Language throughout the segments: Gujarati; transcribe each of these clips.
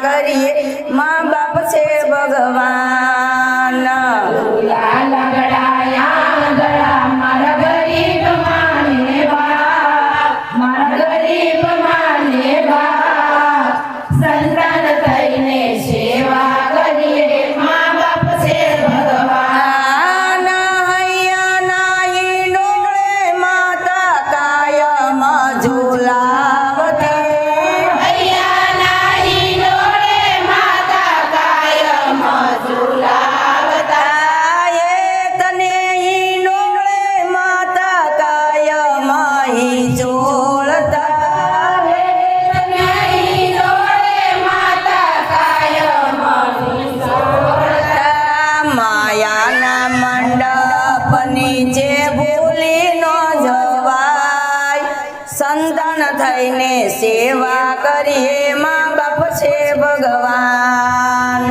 કરીએ મા બાપ છે ભગવાન લગડાયા ગળા મારા ગરીબ માને બાપ મારા ગરીબ માને બાપ સંતાન થઈને સેવા કરીએ મા બાપ છે ભગવાન હૈયાના ઈંડોળે માતા કાયમ ઝુલાવતી હૈયાના ઈંડોળે માતા કાયમ ઝુલાવતા એ તને ઈંડોળે માતા કાયમ ઝૂલતા માયાના મંડપ નીચે ભૂલી ન જવાય સંતાન થઈને સેવા કરીએ મા બાપ છે ભગવાન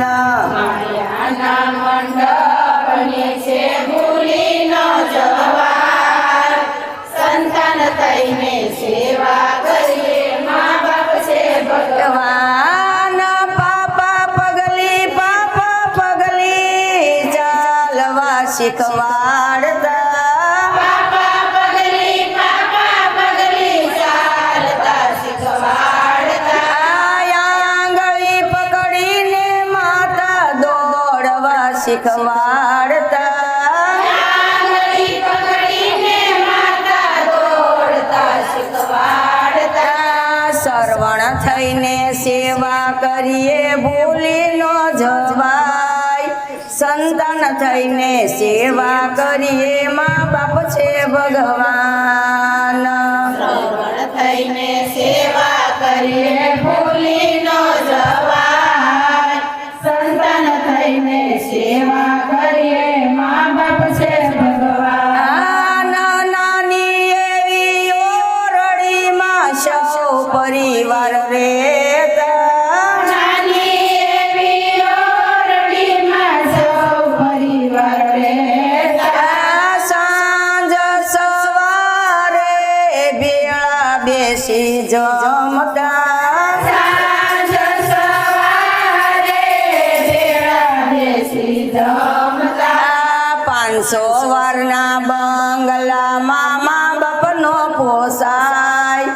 માયાના મંડપ નીચે ભૂલી ન જવાય સંતાન થઈને સેવા કરીએ મા બાપ છે ભગવાન પાપા પગલી ચાલવા શીખવાડતા પાપા પગલી ચાલતા શીખવાડતા આંગળી પકડીને માતા દોડવા શીખવાડતા આંગળી પકડીને માતા દોડતા શીખવાડતા સરવણ થઈને સેવા કરીએ ભૂલી ન જવાય સંતાન થઈને સેવા કરીએ મા બાપ છે ભગવાન શ્રવણ થઈને સેવા કરીએ ભૂલી ન જવાય સંતાન થઈને સેવા કરીએ મા બાપ છે ભગવાન નાની એવી ઓરડીમાં સૌ પરિવાર રહેતા નાની એવી ઓરડીમાં સૌ પરિવાર રહેતા સાંજ સવારે બેળા બેસી જમતા સાંજ સવારે બેળા બેસી જમતા 500 વારના બંગલામાં મા બાપનો પોસાય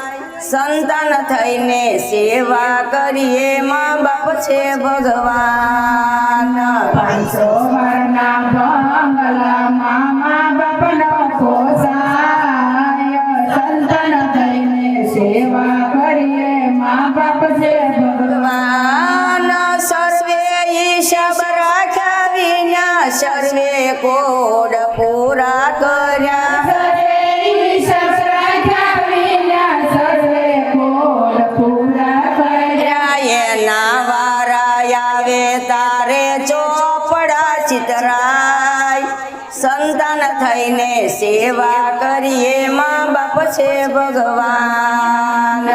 સંતાન થઈને સેવા કરીએ મા બાપ છે ભગવાન 500 વારના બંગલામાં મા બાપનો પોસાય સંતાન થઈને સેવા કરીએ મા બાપ છે ભગવાન સર્વે હિસાબ રાખ્યા વિના સર્વે કોડ પૂરા કર્યા સર્વે હિસાબ રાખ્યા વિના સર્વે કોડ પૂરા કર્યા એના વારા આવે તારે ચોપડા ચિતરાય સંતાન થઈને સેવા કરીએ મા બાપ છે ભગવાન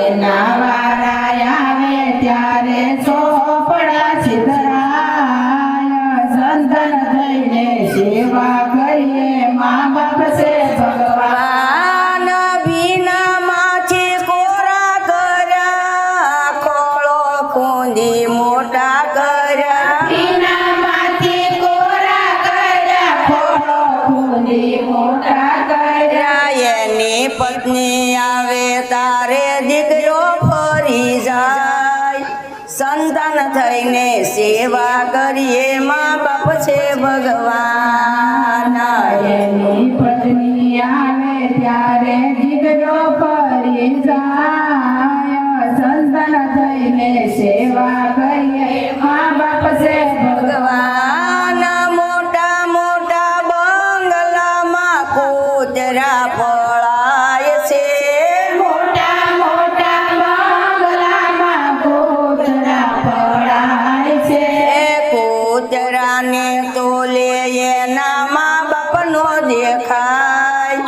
એના વારા આવે ત્યારે ચોપડા છિદ્રાય સંતાન થઈને સેવા કરીએ મા બાપ છે ભગવાન ભીનામાંથી કોરા કર્યા ખોળો ખૂંદી મોટા કર્યા ભીનામાંથી કોરા કર્યા ખોળો ખૂંદી મોટા કર્યા એની પત્ની આવે તારે દીકરો ફરી જાય સંતાન થઈને સેવા કરીએ મા બાપ છે ભગવાન એની પત્ની આવે ત્યારે દીકરો ફરી જાય સંતાન થઈને સેવા કરીએ મા બાપ છે ભગવાન મોટા મોટા બંગલામાં કૂતરા પળાય છે મોટા મોટા બંગલામાં કૂતરા પડાય છે કૂતરાને તોલે એના મા બાપનો દેખાય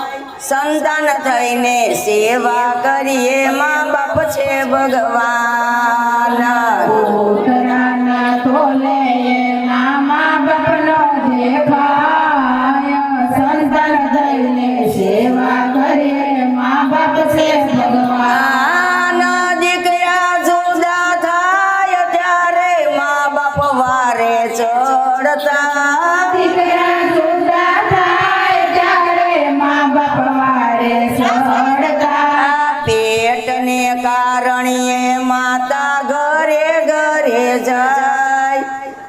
સંતાન થઈને સેવા કરીએ મા બાપ છે ભગવાન કૂતરાના તોલે એના મા બાપનો દેખાય સંતાન થઈને સેવા કરીએ મા બાપ છે ભગવાન દીકરા જુદા થાય જાય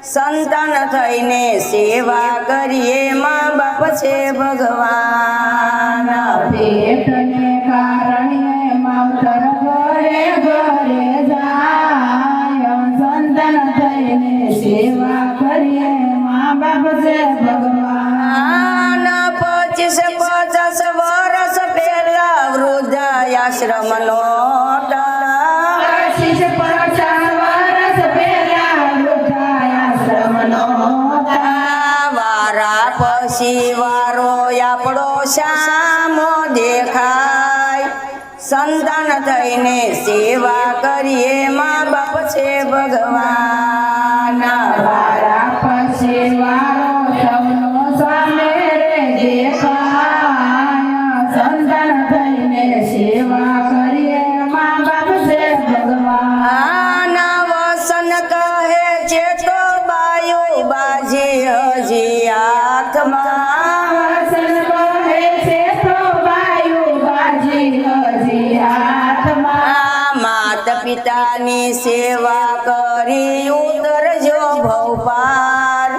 સંતાન થઈને સેવા કરીએ મા બાપ છે ભગવાન પેટને કારણે માવતર ઘરે ઘરે જાય સંતાન થઈને સેવા કરીએ મા બાપ છે ભગવાન 25-50 વર્ષ પહેલા વૃદ્ધાશ્રમ નો આશીષ 50 વર્ષ પહેલા વૃદ્ધાશ્રમનો વારા પછી વારો આપણો શામો દેખાય સંતાન થઈને સેવા કરીએ મા બાપ છે ભગવાન વારા પછી વારો સૌનો સામે રે દેખાય સંતાન થઈને સેવા કરીએ મા બાપ છે ભગવાન આના વસન કહે છે તો બાયો બાજી હજી હાથમાં વસન કહે છે તો બાયુ બાજી હજી હાથમાં માત પિતાની સેવા કરી ઉતરજો ભવપાર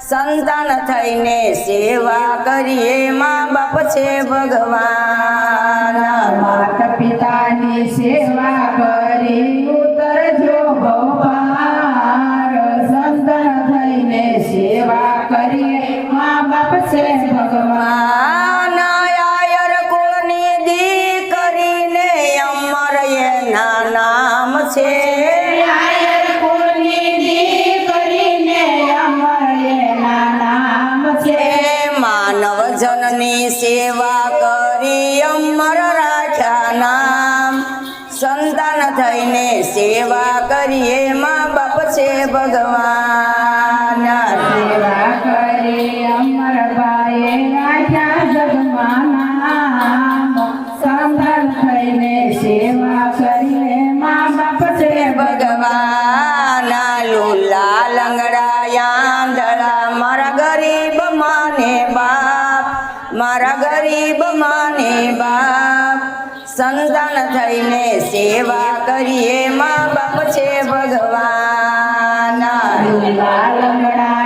સંતાન થઈને સેવા કરીએ મા બાપ છે ભગવાન માતા પિતાની સેવા કરી ઉતરજો ભવપાર સંતાન થઈને સેવા કરીએ મા બાપ છે ભગવાન આયર કુળની દીકરીને અમર એના નામ છે આયર કુળની દીકરીને અમર એના નામ છે માનવ જનની સેવા કરી અમર રાખ્યા નામ સંતાન થઈને સેવા કરીએ મા બાપ છે ભગવાન સેવા કરી અમર ભાઈએ રાખ્યા જગમાં નામ સંતાન થઈને સેવા કરીએ મા બાપ છે ભગવાન લુલા લંગડા યાંદળા મારા ગરીબ માને બાપ મારા ગરીબ માને બાપ સંતાન થઈને સેવા કરીએ મા બાપ છે ભગવાન લંગડા